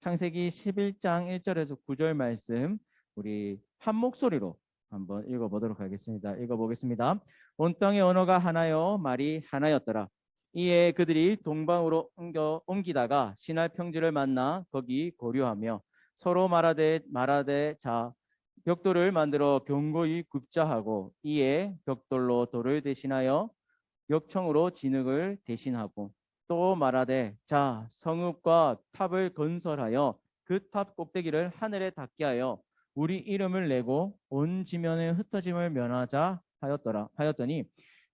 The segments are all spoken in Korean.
창세기 11장 1절에서 9절 말씀 우리 한 목소리로 한번 읽어보도록 하겠습니다. 읽어보겠습니다. 온 땅의 언어가 하나요 말이 하나였더라. 이에 그들이 동방으로 옮기다가 시날 평지를 만나 거기 거류하며 서로 말하되 자 벽돌을 만들어 견고히 굽자 하고 이에 벽돌로 돌을 대신하여 벽청으로 진흙을 대신하고 또 말하되 자 성읍과 탑을 건설하여 그 탑 꼭대기를 하늘에 닿게 하여 우리 이름을 내고 온 지면에 흩어짐을 면하자 하였더니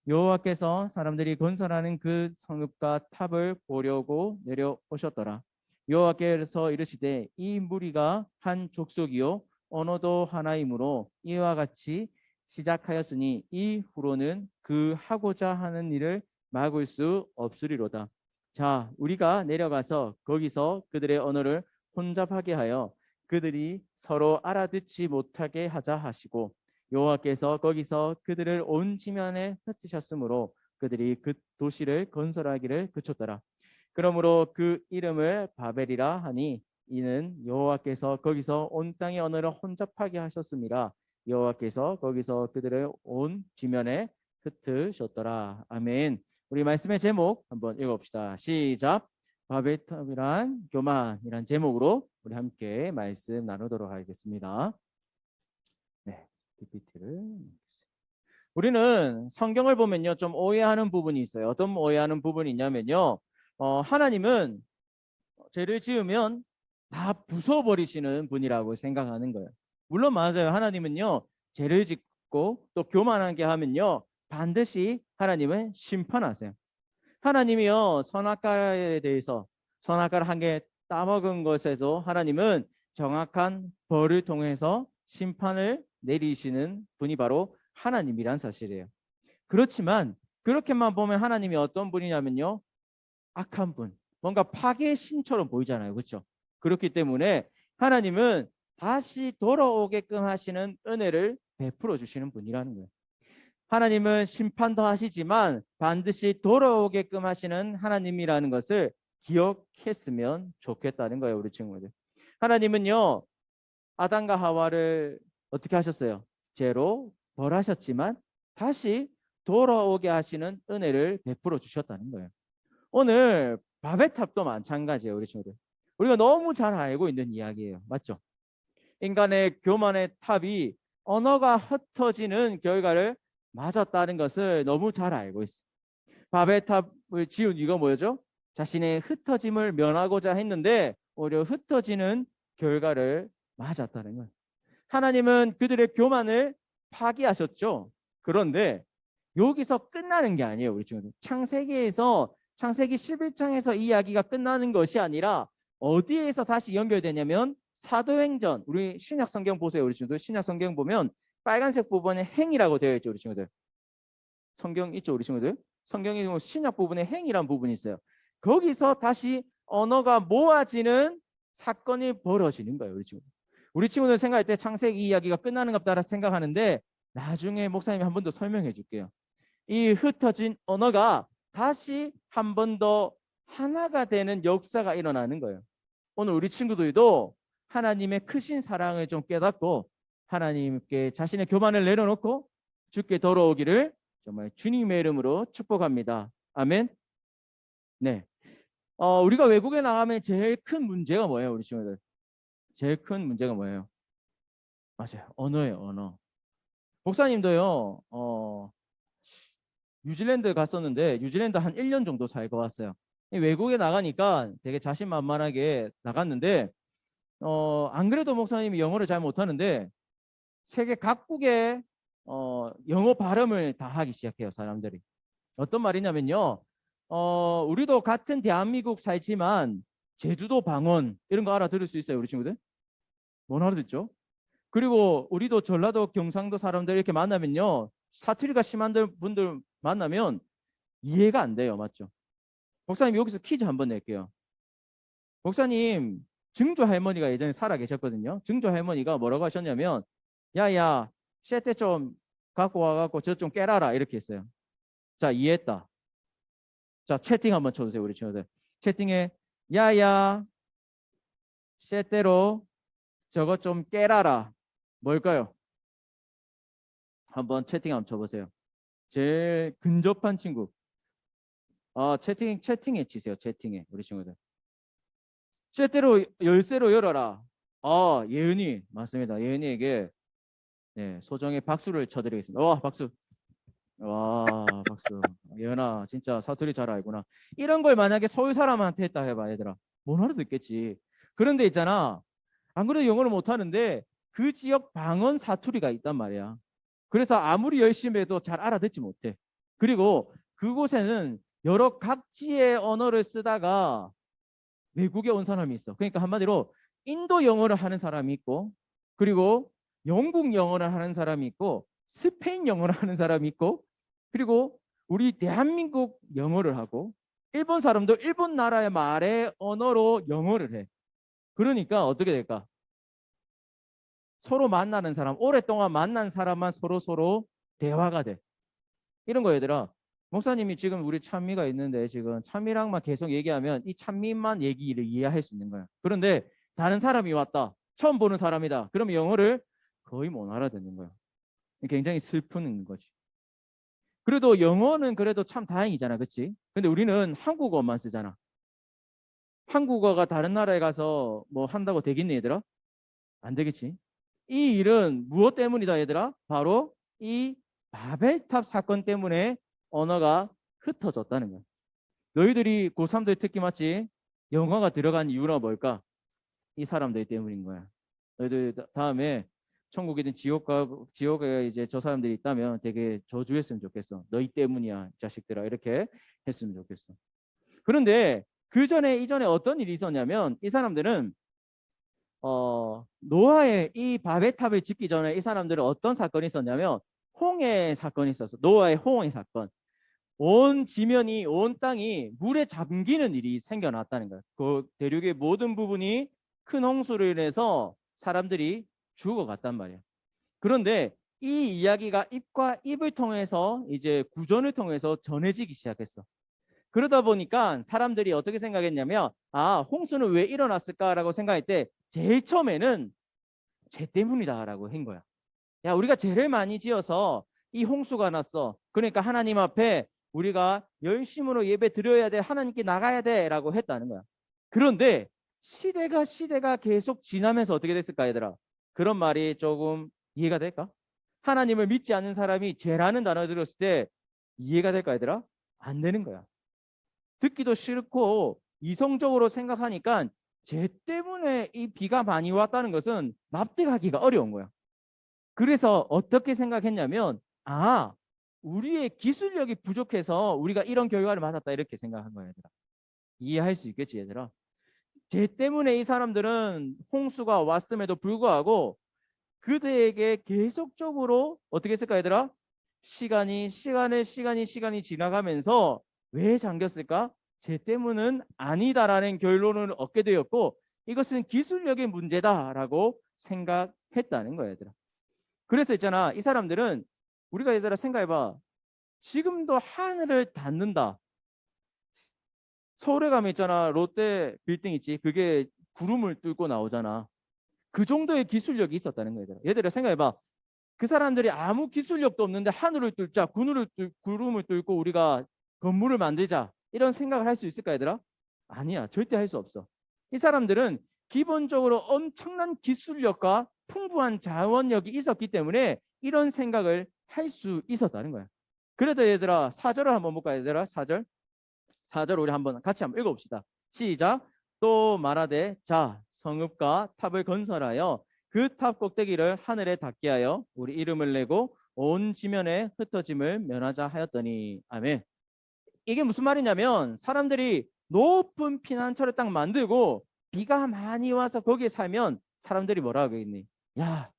여호와께서 사람들이 건설하는 그 성읍과 탑을 보려고 내려오셨더라. 여호와께서 이르시되 이 무리가 한 족속이요 언어도 하나이므로 이와 같이 시작하였으니 이후로는 그 하고자 하는 일을 막을 수 없으리로다. 자, 우리가 내려가서 거기서 그들의 언어를 혼잡하게 하여 그들이 서로 알아듣지 못하게 하자 하시고 여호와께서 거기서 그들을 온 지면에 흩으셨으므로 그들이 그 도시를 건설하기를 그쳤더라. 그러므로 그 이름을 바벨이라 하니 이는 여호와께서 거기서 온 땅의 언어를 혼잡하게 하셨습니다. 여호와께서 거기서 그들을 온 지면에 흩으셨더라. 아멘. 우리 말씀의 제목 한번 읽어봅시다. 시작. 바벨탑이란 교만이란 제목으로 우리 함께 말씀 나누도록 하겠습니다. 네, PPT를. 우리는 성경을 보면요 좀 오해하는 부분이 있어요. 어떤 오해하는 부분이 있냐면요. 하나님은 죄를 지으면 다 부숴버리시는 분이라고 생각하는 거예요. 물론 맞아요. 하나님은요 죄를 짓고 또 교만하게 하면요 반드시 하나님은 심판하세요. 하나님이요 선악과에 대해서 선악과를 한 개 따먹은 것에서 하나님은 정확한 벌을 통해서 심판을 내리시는 분이 바로 하나님이란 사실이에요. 그렇지만 그렇게만 보면 하나님이 어떤 분이냐면요 악한 분, 뭔가 파괴의 신처럼 보이잖아요. 그렇죠? 그렇기 때문에 하나님은 다시 돌아오게끔 하시는 은혜를 베풀어 주시는 분이라는 거예요. 하나님은 심판도 하시지만 반드시 돌아오게끔 하시는 하나님이라는 것을 기억했으면 좋겠다는 거예요. 우리 친구들. 하나님은요 아담과 하와를 어떻게 하셨어요? 죄로 벌하셨지만 다시 돌아오게 하시는 은혜를 베풀어 주셨다는 거예요. 오늘 바벨탑도 마찬가지예요. 우리 친구들. 우리가 너무 잘 알고 있는 이야기예요. 맞죠? 인간의 교만의 탑이 언어가 흩어지는 결과를 맞았다는 것을 너무 잘 알고 있어요. 바벨탑을 지은 이유가 뭐였죠? 자신의 흩어짐을 면하고자 했는데 오히려 흩어지는 결과를 맞았다는 거예요. 하나님은 그들의 교만을 파기하셨죠. 그런데 여기서 끝나는 게 아니에요. 우리 친구들. 창세기 11장에서 이 이야기가 끝나는 것이 아니라 어디에서 다시 연결되냐면 사도행전. 우리 신약 성경 보세요. 우리 친구들. 신약 성경 보면 빨간색 부분에 행이라고 되어 있죠. 우리 친구들. 성경 있죠. 우리 친구들. 성경에 신약 부분에 행이란 부분이 있어요. 거기서 다시 언어가 모아지는 사건이 벌어지는 거예요. 우리 친구들 생각할 때 창세기 이야기가 끝나는 것 같다 생각하는데 나중에 목사님이 한 번 더 설명해 줄게요. 이 흩어진 언어가 다시 한 번 더 하나가 되는 역사가 일어나는 거예요. 오늘 우리 친구들도 하나님의 크신 사랑을 좀 깨닫고 하나님께 자신의 교만을 내려놓고 주께 돌아오기를 정말 주님의 이름으로 축복합니다. 아멘. 네. 우리가 외국에 나가면 제일 큰 문제가 뭐예요, 우리 친구들? 제일 큰 문제가 뭐예요? 맞아요. 언어예요, 언어. 목사님도요, 뉴질랜드 갔었는데 뉴질랜드 한 1년 정도 살고 왔어요. 외국에 나가니까 되게 자신만만하게 나갔는데 안 그래도 목사님이 영어를 잘 못하는데 세계 각국의 영어 발음을 다 하기 시작해요. 사람들이. 어떤 말이냐면요. 우리도 같은 대한민국 살지만 제주도 방언 이런 거 알아들을 수 있어요. 우리 친구들? 못 알아듣죠? 그리고 우리도 전라도 경상도 사람들 이렇게 만나면요. 사투리가 심한 분들 만나면 이해가 안 돼요. 맞죠? 목사님 여기서 퀴즈 한번 낼게요. 목사님 증조 할머니가 예전에 살아 계셨거든요. 증조 할머니가 뭐라고 하셨냐면 야야 쇠대 좀 갖고 와갖고 저 좀 깨라라 이렇게 했어요. 자 이해했다. 자 채팅 한번 쳐주세요. 우리 친구들. 채팅에 야야 쇳대로 저것 좀 깨라라. 뭘까요? 한번 채팅 한번 쳐보세요. 제일 근접한 친구. 채팅에 치세요. 채팅에 우리 친구들. 쇳대로 열쇠로 열어라. 예은이 맞습니다. 예은이에게 네, 소정의 박수를 쳐드리겠습니다. 와 박수. 와 박수. 예은아 진짜 사투리 잘 알구나. 이런 걸 만약에 서울 사람한테 했다 해봐 얘들아. 못 알아듣겠지. 그런데 있잖아. 안 그래도 영어를 못하는데 그 지역 방언 사투리가 있단 말이야. 그래서 아무리 열심히 해도 잘 알아듣지 못해. 그리고 그곳에는 여러 각지의 언어를 쓰다가 외국에 온 사람이 있어. 그러니까 한마디로 인도 영어를 하는 사람이 있고, 그리고 영국 영어를 하는 사람이 있고, 스페인 영어를 하는 사람이 있고, 그리고 우리 대한민국 영어를 하고, 일본 사람도 일본 나라의 말의 언어로 영어를 해. 그러니까 어떻게 될까? 서로 만나는 사람, 오랫동안 만난 사람만 서로 대화가 돼. 이런 거 얘들아. 목사님이 지금 우리 찬미가 있는데 지금 찬미랑만 계속 얘기하면 이 찬미만 얘기를 이해할 수 있는 거야. 그런데 다른 사람이 왔다. 처음 보는 사람이다. 그러면 영어를 거의 못 알아듣는 거야. 굉장히 슬픈 거지. 그래도 영어는 그래도 참 다행이잖아. 그치? 근데 우리는 한국어만 쓰잖아. 한국어가 다른 나라에 가서 뭐 한다고 되겠니 얘들아? 안 되겠지. 이 일은 무엇 때문이다 얘들아? 바로 이 바벨탑 사건 때문에 언어가 흩어졌다는 거야. 너희들이 고3들 특기 맞지? 영어가 들어간 이유가 뭘까? 이 사람들 때문인 거야. 너희들 다음에 천국이든 지옥에 이제 저 사람들이 있다면 되게 저주했으면 좋겠어. 너희 때문이야, 이 자식들아. 이렇게 했으면 좋겠어. 그런데 이전에 어떤 일이 있었냐면 이 사람들은 노아의 이 바벨탑을 짓기 전에 이 사람들은 어떤 사건이 있었냐면 홍해 사건이 있었어. 노아의 홍해 사건. 온 지면이 온 땅이 물에 잠기는 일이 생겨났다는 거야. 그 대륙의 모든 부분이 큰 홍수로 인해서 사람들이 죽어갔단 말이야. 그런데 이 이야기가 입과 입을 통해서 이제 구전을 통해서 전해지기 시작했어. 그러다 보니까 사람들이 어떻게 생각했냐면 홍수는 왜 일어났을까라고 생각할 때 제일 처음에는 죄 때문이다라고 한 거야. 야, 우리가 죄를 많이 지어서 이 홍수가 났어. 그러니까 하나님 앞에 우리가 열심으로 예배 드려야 돼. 하나님께 나가야 돼라고 했다는 거야. 그런데 시대가 계속 지나면서 어떻게 됐을까 얘들아? 그런 말이 조금 이해가 될까? 하나님을 믿지 않는 사람이 죄라는 단어 들었을 때 이해가 될까 얘들아? 안 되는 거야. 듣기도 싫고 이성적으로 생각하니까 죄 때문에 이 비가 많이 왔다는 것은 납득하기가 어려운 거야. 그래서 어떻게 생각했냐면 우리의 기술력이 부족해서 우리가 이런 결과를 맞았다 이렇게 생각한 거야 얘들아. 이해할 수 있겠지 얘들아. 죄 때문에 이 사람들은 홍수가 왔음에도 불구하고 그들에게 계속적으로 어떻게 했을까 얘들아? 시간이 지나가면서 왜 잠겼을까? 죄 때문은 아니다라는 결론을 얻게 되었고 이것은 기술력의 문제다라고 생각했다는 거야 얘들아. 그래서 있잖아 이 사람들은 우리가 얘들아 생각해봐. 지금도 하늘을 닫는다. 서울에 가면 있잖아 롯데 빌딩 있지. 그게 구름을 뚫고 나오잖아. 그 정도의 기술력이 있었다는 거야 얘들아 생각해봐. 그 사람들이 아무 기술력도 없는데 하늘을 뚫자 구름을 뚫고 우리가 건물을 만들자 이런 생각을 할 수 있을까 얘들아? 아니야 절대 할 수 없어. 이 사람들은 기본적으로 엄청난 기술력과 풍부한 자원력이 있었기 때문에 이런 생각을 할 수 있었다는 거야. 그래도 얘들아 4절을 한번 볼까 얘들아 4절 우리 같이 한번 읽어봅시다. 시작. 또 말하되 자 성읍과 탑을 건설하여 그 탑 꼭대기를 하늘에 닿게 하여 우리 이름을 내고 온 지면에 흩어짐을 면하자 하였더니 아멘. 이게 무슨 말이냐면 사람들이 높은 피난처를 딱 만들고 비가 많이 와서 거기에 살면 사람들이 뭐라 하겠니? 야,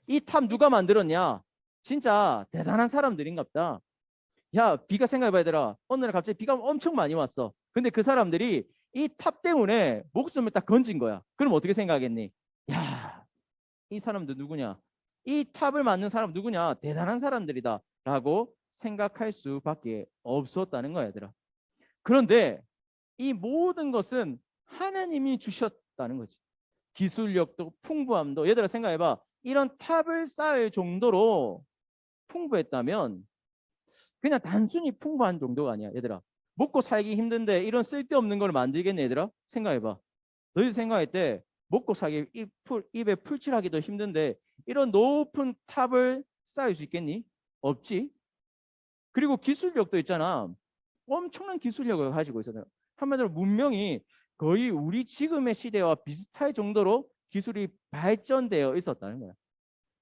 이 탑 누가 만들었냐? 진짜 대단한 사람들인갑다. 야, 비가 생각해봐야 되라. 어느 날 갑자기 비가 엄청 많이 왔어. 근데 그 사람들이 이 탑 때문에 목숨을 딱 건진 거야. 그럼 어떻게 생각하겠니? 야, 이 사람들 누구냐? 이 탑을 만든 사람 누구냐? 대단한 사람들이다. 라고 생각할 수밖에 없었다는 거야, 얘들아. 그런데 이 모든 것은 하나님이 주셨다는 거지. 기술력도 풍부함도, 얘들아 생각해봐. 이런 탑을 쌓을 정도로 풍부했다면 그냥 단순히 풍부한 정도가 아니야. 얘들아, 먹고 살기 힘든데 이런 쓸데없는 걸 만들겠네. 얘들아 생각해봐. 너희 생각할 때 먹고 살기 입에 풀칠하기도 힘든데 이런 높은 탑을 쌓을 수 있겠니? 없지. 그리고 기술력도 있잖아. 엄청난 기술력을 가지고 있어요. 한마디로 문명이 거의 우리 지금의 시대와 비슷할 정도로 기술이 발전되어 있었다는 거야.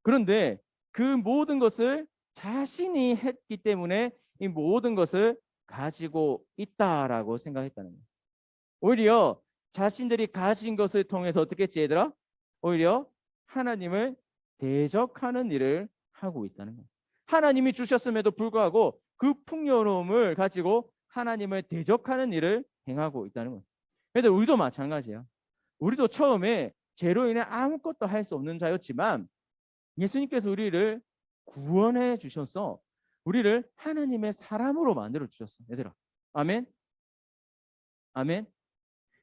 그런데 그 모든 것을 자신이 했기 때문에 이 모든 것을 가지고 있다라고 생각했다는 거야. 오히려 자신들이 가진 것을 통해서 어떻게 했지, 얘들아? 오히려 하나님을 대적하는 일을 하고 있다는 거야. 하나님이 주셨음에도 불구하고 그 풍요로움을 가지고 하나님을 대적하는 일을 행하고 있다는 거야. 근데 우리도 마찬가지야. 우리도 처음에 죄로 인해 아무것도 할 수 없는 자였지만 예수님께서 우리를 구원해 주셔서 우리를 하나님의 사람으로 만들어 주셨어. 얘들아, 아멘. 아멘.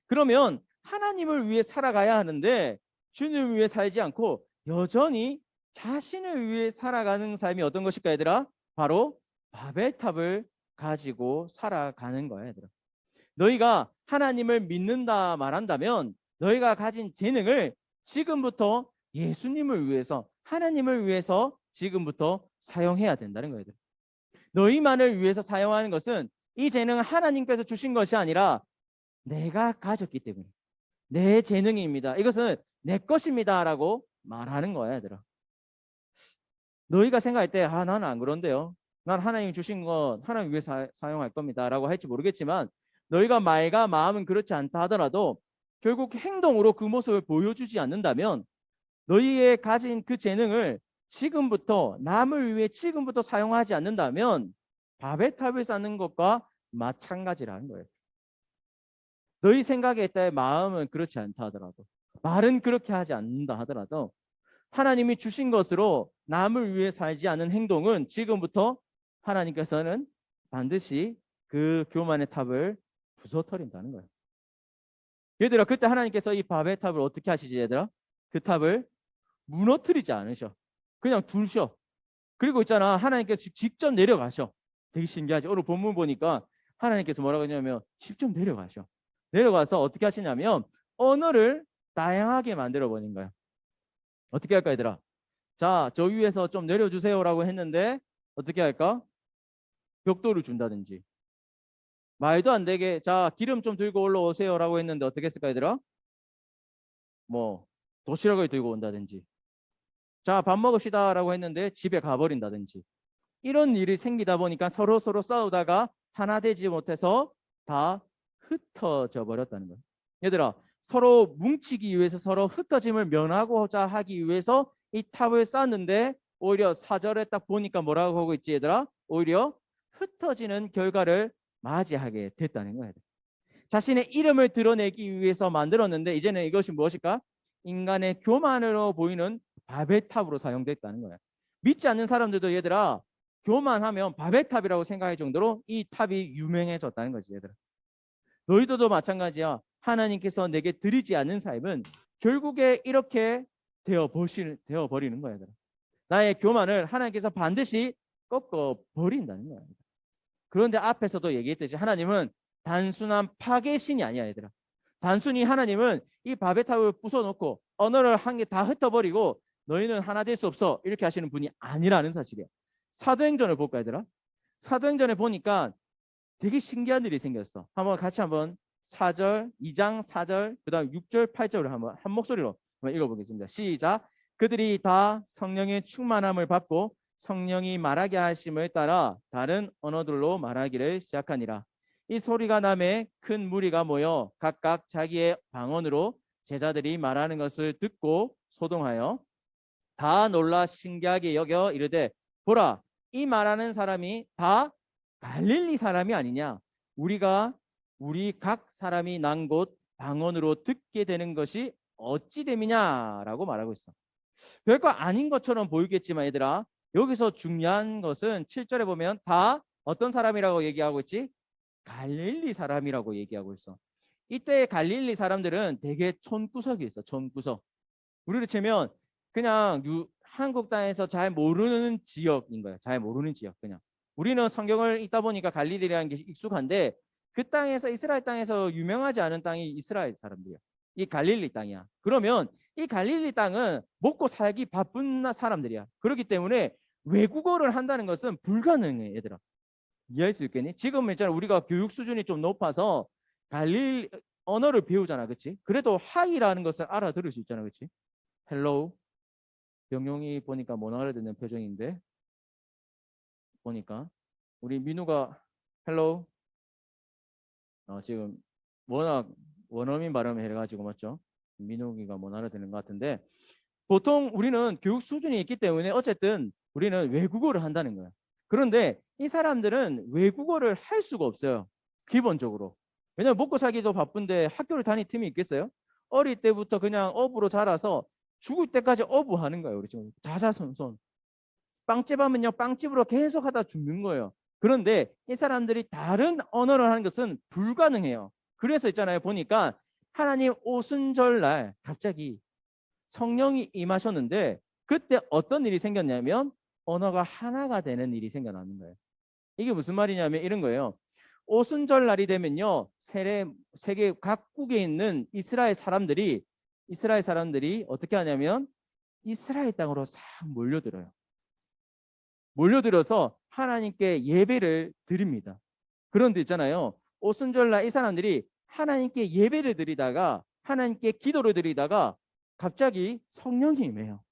그러면 하나님을 위해 살아가야 하는데 주님을 위해 살지 않고 여전히 자신을 위해 살아가는 삶이 어떤 것일까, 얘들아? 바로 바벨탑을 가지고 살아가는 거야, 얘들아. 너희가 하나님을 믿는다 말한다면 너희가 가진 재능을 지금부터 예수님을 위해서, 하나님을 위해서 지금부터 사용해야 된다는 거예요. 너희만을 위해서 사용하는 것은 이 재능은 하나님께서 주신 것이 아니라 내가 가졌기 때문에 내 재능입니다. 이것은 내 것입니다 라고 말하는 거야, 얘들아. 너희가 생각할 때 나는 안 그런데요, 난 하나님이 주신 건 하나님 위해 사용할 겁니다 라고 할지 모르겠지만 너희가 말과 마음은 그렇지 않다 하더라도 결국 행동으로 그 모습을 보여주지 않는다면 너희의 가진 그 재능을 지금부터 남을 위해 지금부터 사용하지 않는다면 바벨탑을 쌓는 것과 마찬가지라는 거예요. 너희 생각에 따라 마음은 그렇지 않다 하더라도, 말은 그렇게 하지 않는다 하더라도 하나님이 주신 것으로 남을 위해 살지 않은 행동은 지금부터 하나님께서는 반드시 그 교만의 탑을 부서뜨린다는 거예요. 얘들아, 그때 하나님께서 이 바벨탑을 어떻게 하시지, 얘들아? 그 탑을 무너뜨리지 않으셔. 그냥 두셔. 그리고 있잖아, 하나님께서 직접 내려가셔. 되게 신기하지. 오늘 본문 보니까 하나님께서 뭐라고 하냐면 직접 내려가셔. 내려가서 어떻게 하시냐면 언어를 다양하게 만들어 버린 거야. 어떻게 할까, 얘들아? 자, 저 위에서 좀 내려주세요라고 했는데 어떻게 할까? 벽돌을 준다든지, 말도 안 되게 자 기름 좀 들고 올라오세요라고 했는데 어떻게 했을까, 얘들아? 뭐 도시락을 들고 온다든지, 자 밥 먹읍시다라고 했는데 집에 가버린다든지, 이런 일이 생기다 보니까 서로 싸우다가 하나 되지 못해서 다 흩어져 버렸다는 거예요. 얘들아, 서로 뭉치기 위해서, 서로 흩어짐을 면하고자 하기 위해서 이 탑을 쌓는데 오히려 4절에 딱 보니까 뭐라고 하고 있지, 얘들아? 오히려 흩어지는 결과를 맞이하게 됐다는 거예요. 자신의 이름을 드러내기 위해서 만들었는데 이제는 이것이 무엇일까? 인간의 교만으로 보이는 바벨탑으로 사용됐다는 거예요. 믿지 않는 사람들도 얘들아 교만하면 바벨탑이라고 생각할 정도로 이 탑이 유명해졌다는 거지, 얘들아. 너희들도 마찬가지야. 하나님께서 내게 드리지 않는 삶은 결국에 이렇게 되어 버리는 거야, 얘들아. 나의 교만을 하나님께서 반드시 꺾어 버린다는 거야. 그런데 앞에서도 얘기했듯이 하나님은 단순한 파괴신이 아니야, 얘들아. 단순히 하나님은 이 바벨탑을 부숴놓고 언어를 한 개 다 흩어버리고 너희는 하나 될 수 없어 이렇게 하시는 분이 아니라는 사실이야. 사도행전을 볼까, 얘들아? 사도행전에 보니까 되게 신기한 일이 생겼어. 같이 한번 4절, 2장 4절, 그 다음 6절, 8절을 한번 한 목소리로 한번 읽어보겠습니다. 시작. 그들이 다 성령의 충만함을 받고 성령이 말하게 하심을 따라 다른 언어들로 말하기를 시작하니라. 이 소리가 나매 큰 무리가 모여 각각 자기의 방언으로 제자들이 말하는 것을 듣고 소동하여 다 놀라 신기하게 여겨 이르되, 보라, 이 말하는 사람이 다 갈릴리 사람이 아니냐? 우리 각 사람이 난 곳 방언으로 듣게 되는 것이 어찌 됨이냐라고 말하고 있어. 별거 아닌 것처럼 보이겠지만 얘들아, 여기서 중요한 것은 7절에 보면 다 어떤 사람이라고 얘기하고 있지? 갈릴리 사람이라고 얘기하고 있어. 이때 갈릴리 사람들은 되게 촌구석이 있어. 촌구석. 우리로 치면 그냥 한국 땅에서 잘 모르는 지역인 거예요. 잘 모르는 지역 그냥. 우리는 성경을 읽다 보니까 갈릴리라는 게 익숙한데 그 땅에서 이스라엘 땅에서 유명하지 않은 땅이 이스라엘 사람들이야. 이 갈릴리 땅이야. 그러면 이 갈릴리 땅은 먹고 살기 바쁜 사람들이야. 그렇기 때문에 외국어를 한다는 것은 불가능해, 얘들아. 이해할 수 있겠니? 지금 있잖아 우리가 교육 수준이 좀 높아서 갈릴 언어를 배우잖아, 그렇지? 그래도 하이라는 것을 알아들을 수 있잖아, 그렇지? 헬로우. 병용이 보니까 못 알아듣는 표정인데 보니까 우리 민우가 헬로우. 지금 워낙 원어민 발음을 해가지고 맞죠? 민우기가 못 알아듣는 것 같은데 보통 우리는 교육 수준이 있기 때문에 어쨌든 우리는 외국어를 한다는 거야. 그런데 이 사람들은 외국어를 할 수가 없어요. 기본적으로. 왜냐면 먹고 살기도 바쁜데 학교를 다닐 틈이 있겠어요? 어릴 때부터 그냥 어부로 자라서 죽을 때까지 어부하는 거예요. 우리 지금 자자손손. 빵집 하면요 빵집으로 계속 하다 죽는 거예요. 그런데 이 사람들이 다른 언어를 하는 것은 불가능해요. 그래서 있잖아요. 보니까 하나님 오순절날 갑자기 성령이 임하셨는데 그때 어떤 일이 생겼냐면 언어가 하나가 되는 일이 생겨나는 거예요. 이게 무슨 말이냐면 이런 거예요. 오순절 날이 되면요 세계 각국에 있는 이스라엘 사람들이 어떻게 하냐면 이스라엘 땅으로 싹 몰려들어요. 몰려들어서 하나님께 예배를 드립니다. 그런데 있잖아요. 오순절 날 이 사람들이 하나님께 예배를 드리다가 하나님께 기도를 드리다가 갑자기 성령이 임해요.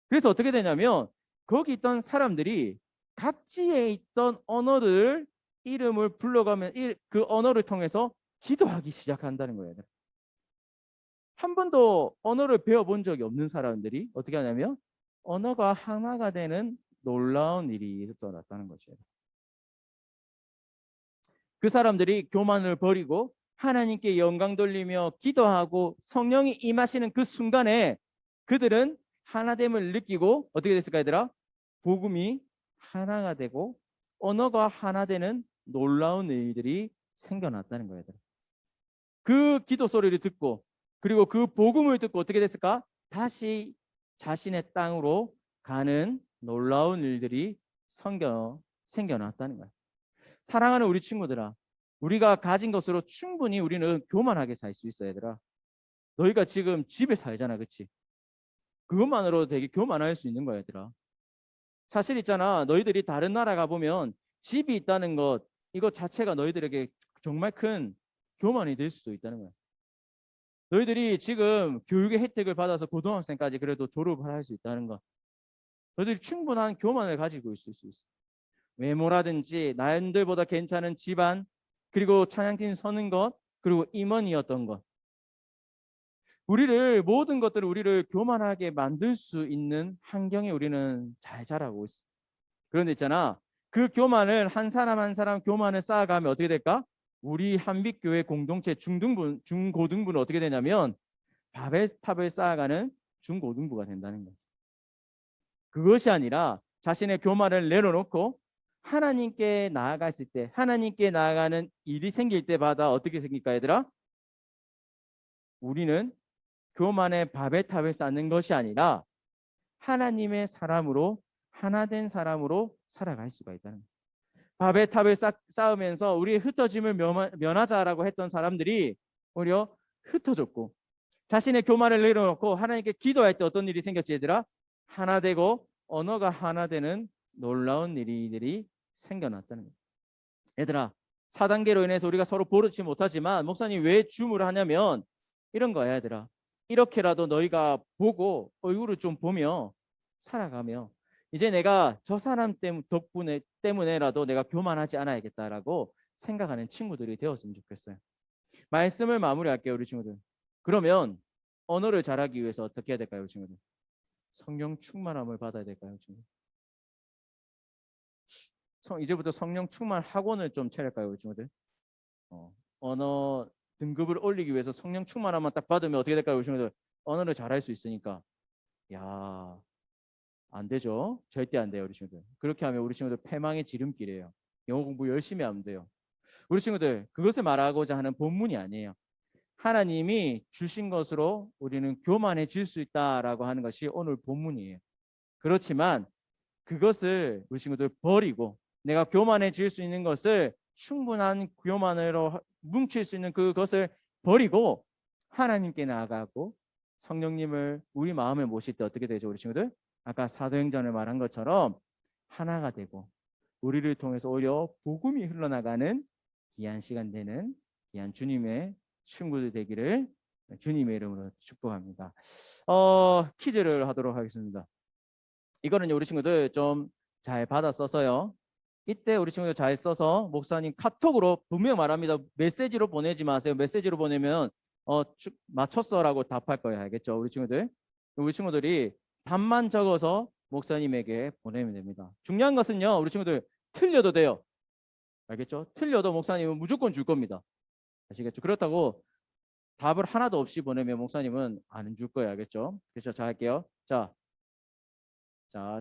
그래서 어떻게 되냐면 거기 있던 사람들이 각지에 있던 언어를 이름을 불러가면 그 언어를 통해서 기도하기 시작한다는 거예요. 한 번도 언어를 배워본 적이 없는 사람들이 어떻게 하냐면 언어가 하나가 되는 놀라운 일이 일어났다는 것이에요. 그 사람들이 교만을 버리고 하나님께 영광 돌리며 기도하고 성령이 임하시는 그 순간에 그들은 하나됨을 느끼고 어떻게 됐을까 얘들아? 복음이 하나가 되고 언어가 하나 되는 놀라운 일들이 생겨났다는 거예요. 그 기도 소리를 듣고 그리고 그 복음을 듣고 어떻게 됐을까? 다시 자신의 땅으로 가는 놀라운 일들이 생겨났다는 거예요. 사랑하는 우리 친구들아, 우리가 가진 것으로 충분히 우리는 교만하게 살 수 있어. 얘들아, 너희가 지금 집에 살잖아, 그렇지? 그것만으로도 되게 교만할 수 있는 거야. 얘들아, 사실 있잖아, 너희들이 다른 나라 가보면 집이 있다는 것 이것 자체가 너희들에게 정말 큰 교만이 될 수도 있다는 거야. 너희들이 지금 교육의 혜택을 받아서 고등학생까지 그래도 졸업을 할 수 있다는 것, 너희들이 충분한 교만을 가지고 있을 수 있어. 외모라든지 남들보다 괜찮은 집안, 그리고 찬양팀 서는 것, 그리고 임원이었던 것, 모든 것들을 우리를 교만하게 만들 수 있는 환경에 우리는 잘 자라고 있어. 그런데 있잖아, 그 교만을 한 사람 한 사람 교만을 쌓아가면 어떻게 될까? 우리 한빛교회 공동체 중고등부는 어떻게 되냐면 바벨탑을 쌓아가는 중고등부가 된다는 거야. 그것이 아니라 자신의 교만을 내려놓고 하나님께 나아갔을 때, 하나님께 나아가는 일이 생길 때마다 어떻게 생길까 얘들아? 우리는 교만의 바벨탑을 쌓는 것이 아니라 하나님의 사람으로, 하나된 사람으로 살아갈 수가 있다는 거예요. 바벨탑을 쌓으면서 우리의 흩어짐을 면하자라고 했던 사람들이 오히려 흩어졌고, 자신의 교만을 내려놓고 하나님께 기도할 때 어떤 일이 생겼지 얘들아? 하나 되고 언어가 하나 되는 놀라운 일들이 생겨났다는 거예요. 얘들아, 4단계로 인해서 우리가 서로 보르지 못하지만 목사님 왜 줌을 하냐면 이런 거야. 얘들아, 이렇게라도 너희가 보고 얼굴을 좀 보며 살아가며 이제 내가 저 사람 때문에라도 내가 교만하지 않아야겠다라고 생각하는 친구들이 되었으면 좋겠어요. 말씀을 마무리할게요, 우리 친구들. 그러면 언어를 잘하기 위해서 어떻게 해야 될까요, 우리 친구들? 성령 충만함을 받아야 될까요, 친구? 이제부터 성령 충만 학원을 좀 차릴까요, 우리 친구들? 언어 등급을 올리기 위해서 성령 충만함만 딱 받으면 어떻게 될까요, 우리 친구들? 언어를 잘할 수 있으니까. 야, 안 되죠. 절대 안 돼요, 우리 친구들. 그렇게 하면 우리 친구들 패망의 지름길이에요. 영어 공부 열심히 하면 돼요. 우리 친구들, 그것을 말하고자 하는 본문이 아니에요. 하나님이 주신 것으로 우리는 교만해질 수 있다라고 하는 것이 오늘 본문이에요. 그렇지만 그것을 우리 친구들 버리고 내가 교만해질 수 있는 것을 충분한 교만으로 뭉칠 수 있는 그것을 버리고 하나님께 나아가고 성령님을 우리 마음에 모실 때 어떻게 되죠, 우리 친구들? 아까 사도행전을 말한 것처럼 하나가 되고 우리를 통해서 오히려 복음이 흘러나가는 귀한 시간 되는 귀한 주님의 친구들 되기를 주님의 이름으로 축복합니다. 퀴즈를 하도록 하겠습니다. 이거는 우리 친구들 좀 잘 받아 써서요. 이때 우리 친구들 잘 써서 목사님 카톡으로 분명 말합니다. 메시지로 보내지 마세요. 메시지로 보내면 맞췄어라고 답할 거예요. 알겠죠? 우리 친구들이 답만 적어서 목사님에게 보내면 됩니다. 중요한 것은요. 우리 친구들 틀려도 돼요. 알겠죠? 틀려도 목사님은 무조건 줄 겁니다. 아시겠죠? 그렇다고 답을 하나도 없이 보내면 목사님은 안 줄 거예요. 알겠죠? 그래서 자 할게요. 자,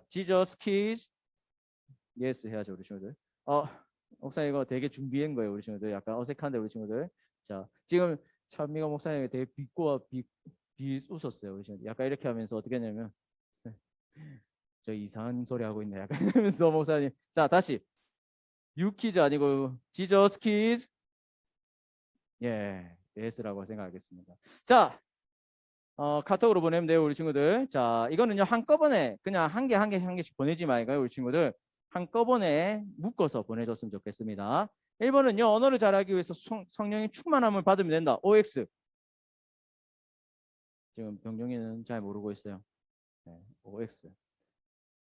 Jesus kiss yes 해야죠, 우리 친구들. 목사님 이거 되게 준비한 거예요, 우리 친구들. 약간 어색한데 우리 친구들. 자, 지금 찬미가 목사님이 되게 비웃었어요, 우리 친구들. 약간 이렇게 하면서 어떻게 했냐면 저 이상한 소리 하고 있네. 약간 이러면서 목사님. 자, 다시. You kiss 아니고 Jesus kiss. 예, yes라고 생각하겠습니다. 자, 카톡으로 보내면 돼요, 우리 친구들. 자, 이거는요 한꺼번에 그냥 한 개씩 보내지 말고요, 우리 친구들. 한꺼번에 묶어서 보내줬으면 좋겠습니다. 1번은요 언어를 잘하기 위해서 성령의 충만함을 받으면 된다. OX. 지금 병정이는 잘 모르고 있어요. 네, OX.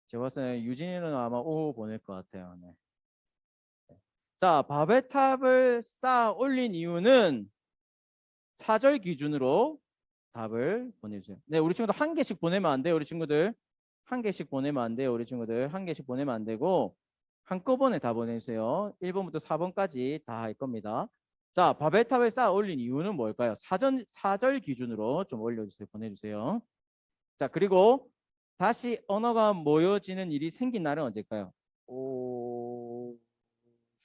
제가 봤을 때 유진이는 아마 O 보낼 것 같아요. 네. 자, 바벨탑을 쌓아 올린 이유는 4절 기준으로 답을 보내주세요. 네, 우리 친구들 한 개씩 보내면 안 돼요, 우리 친구들. 한 개씩 보내면 안 돼요, 우리 친구들. 한 개씩 보내면 안 되고 한꺼번에 다 보내주세요. 1번부터 4번까지 다 할 겁니다. 자, 바벨탑을 쌓아 올린 이유는 뭘까요? 4절 기준으로 좀 올려주세요. 보내주세요. 자, 그리고 다시 언어가 모여지는 일이 생긴 날은 언제일까요?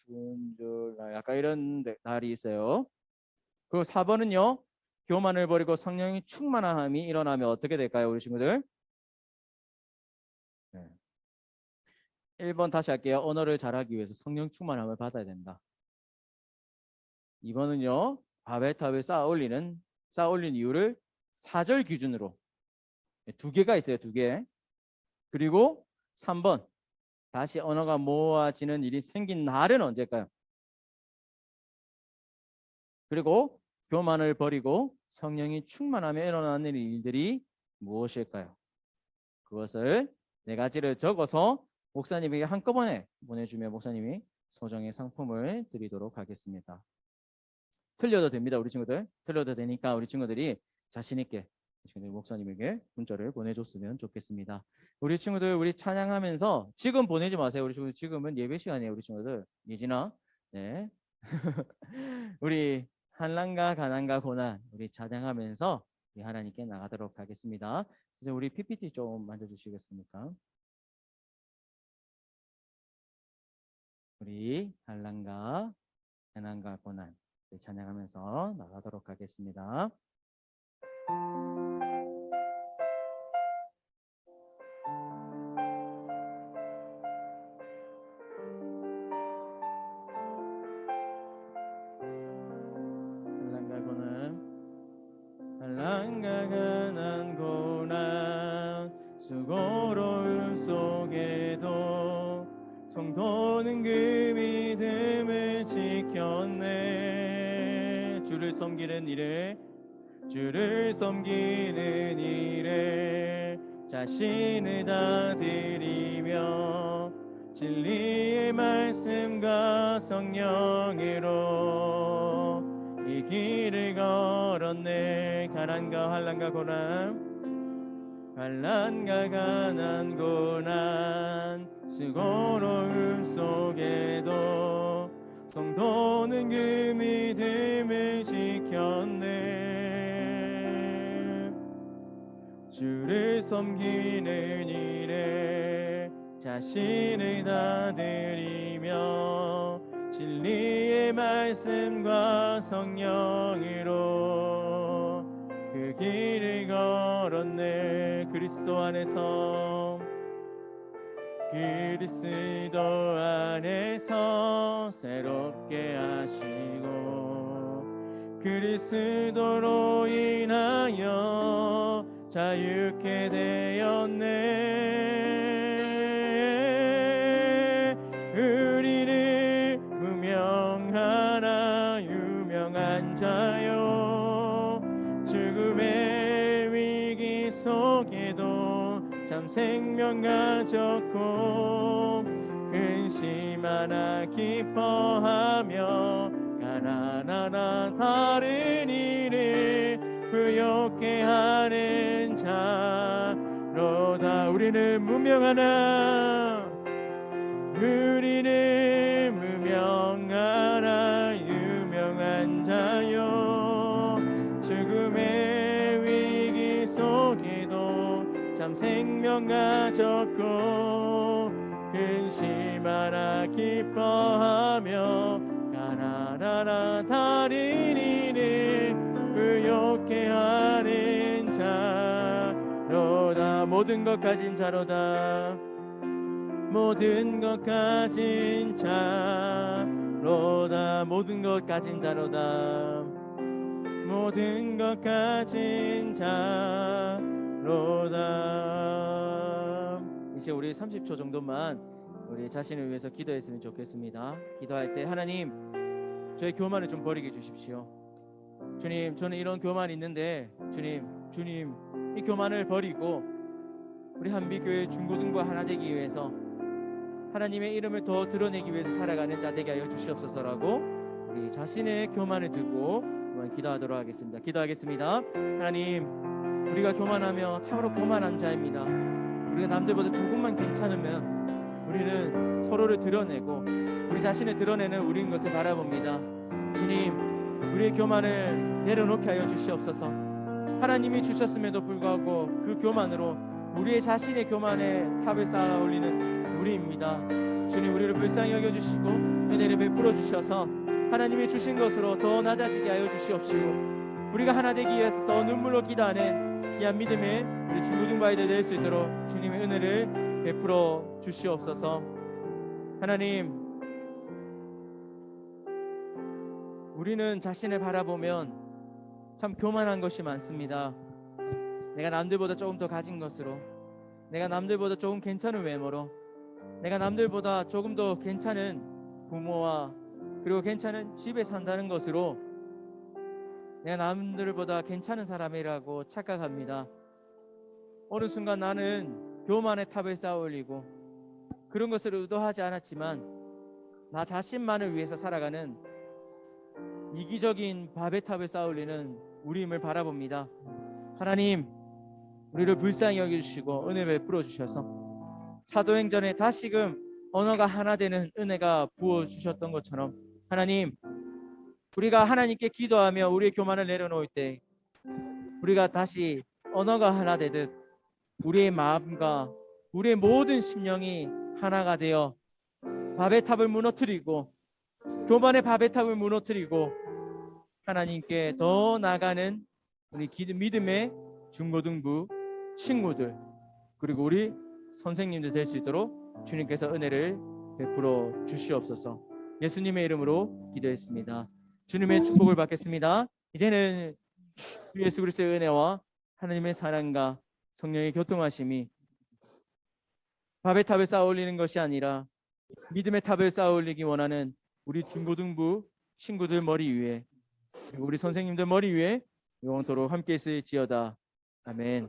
오순절 약간 이런 날이 있어요. 그리고 4번은요. 교만을 버리고 성령의 충만함이 일어나면 어떻게 될까요, 우리 친구들? 네. 1번 다시 할게요. 언어를 잘하기 위해서 성령 충만함을 받아야 된다. 2번은요. 바벨탑을 쌓아 올린 이유를 4절 기준으로 두 개가 있어요. 두 개. 그리고 3번 다시 언어가 모아지는 일이 생긴 날은 언제일까요? 그리고 교만을 버리고 성령이 충만하며 일어나는 일들이 무엇일까요? 그것을 네 가지를 적어서 목사님에게 한꺼번에 보내주면 목사님이 소정의 상품을 드리도록 하겠습니다. 틀려도 됩니다, 우리 친구들. 틀려도 되니까 우리 친구들이 자신 있게 목사님에게 문자를 보내줬으면 좋겠습니다. 우리 친구들 우리 찬양하면서 지금 보내지 마세요. 우리 친구들 지금은 예배 시간이에요, 우리 친구들. 예진아, 네. 우리 한란과 가난과 고난 우리 찬양하면서 우리 하나님께 나가도록 하겠습니다. 이제 우리 PPT 좀 만져주시겠습니까? 우리 한란과 가난과 고난 찬양하면서 나가도록 하겠습니다. 한란과 가난 고난 수고로움 속에도 성도는 그 믿음을 지켰네. 주를 섬기는 일에 자신을 다 드리며 진리의 말씀과 성령으로 이 길을 걸었네. 가난과 환난과 고난, 환난과 가난 고난 수고로움 속에도 성도는 그 믿음을 지켰네. 주를 섬기는 일에 자신을 다 드리며 진리의 주의 말씀과 성령으로 그 길을 걸었네. 그리스도 안에서 그리스도 안에서 새롭게 하시고 그리스도로 인하여 자유케 되었네. 우리는 무명하나 유명한 자요 죽음의 위기 속에도 참 생명 가졌고 근심 하나 기뻐하며 가난하나 다른 이를 부욕해 하는 자로다. 우리는 무명하나 유명한 자요 죽음의 위기 속에도 참 생명 가졌고 근심 하나 기뻐하며 가난하나 다른 이를 의욕해 하는 자로다. 모든 것 가진 자로다. 모든 것 가진 자로다. 모든 것 가진 자로다. 모든 것 가진 자로다. 이제 우리 30초 정도만 우리 자신을 위해서 기도했으면 좋겠습니다. 기도할 때 하나님, 저의 교만을 좀 버리게 해주십시오. 주님, 저는 이런 교만이 있는데 주님 이 교만을 버리고 우리 한비교회 중고등부 하나 되기 위해서 하나님의 이름을 더 드러내기 위해서 살아가는 자 되게 하여 주시옵소서라고 우리 자신의 교만을 두고 기도하도록 하겠습니다. 기도하겠습니다. 하나님, 우리가 교만하며 참으로 교만한 자입니다. 우리가 남들보다 조금만 괜찮으면 우리는 서로를 드러내고 우리 자신을 드러내는 우리인 것을 바라봅니다. 주님, 우리의 교만을 내려놓게 하여 주시옵소서. 하나님이 주셨음에도 불구하고 그 교만으로 우리의 자신의 교만에 탑을 쌓아 올리는 우리입니다. 주님, 우리를 불쌍히 여겨주시고 은혜를 베풀어 주셔서 하나님이 주신 것으로 더 낮아지게 하여 주시옵시고 우리가 하나 되기 위해서 더 눈물로 기도하는 귀한 믿음의 우리 중고등부 아이들 될 수 있도록 주님의 은혜를 베풀어 주시옵소서. 하나님, 우리는 자신을 바라보면 참 교만한 것이 많습니다. 내가 남들보다 조금 더 가진 것으로, 내가 남들보다 조금 괜찮은 외모로, 내가 남들보다 조금 더 괜찮은 부모와 그리고 괜찮은 집에 산다는 것으로 내가 남들보다 괜찮은 사람이라고 착각합니다. 어느 순간 나는 교만의 탑을 쌓아 올리고 그런 것을 의도하지 않았지만 나 자신만을 위해서 살아가는 이기적인 밥의 탑을 쌓아 올리는 우리임을 바라봅니다. 하나님, 우리를 불쌍히 여겨주시고 은혜 베풀어 주셔서 사도행전에 다시금 언어가 하나 되는 은혜가 부어주셨던 것처럼 하나님, 우리가 하나님께 기도하며 우리의 교만을 내려놓을 때 우리가 다시 언어가 하나 되듯 우리의 마음과 우리의 모든 심령이 하나가 되어 밥의 탑을 무너뜨리고 교만의 밥의 탑을 무너뜨리고 하나님께 더 나가는 우리 믿음의 중고등부 친구들 그리고 우리 선생님들 될 수 있도록 주님께서 은혜를 베풀어 주시옵소서. 예수님의 이름으로 기도했습니다. 주님의 축복을 받겠습니다. 이제는 주 예수 그리스도의 은혜와 하나님의 사랑과 성령의 교통하심이 밥의 탑을 쌓아 올리는 것이 아니라 믿음의 탑을 쌓아 올리기 원하는 우리 중고등부 친구들 머리 위에 우리 선생님들 머리 위에 영원토록 함께 있을지어다. 아멘.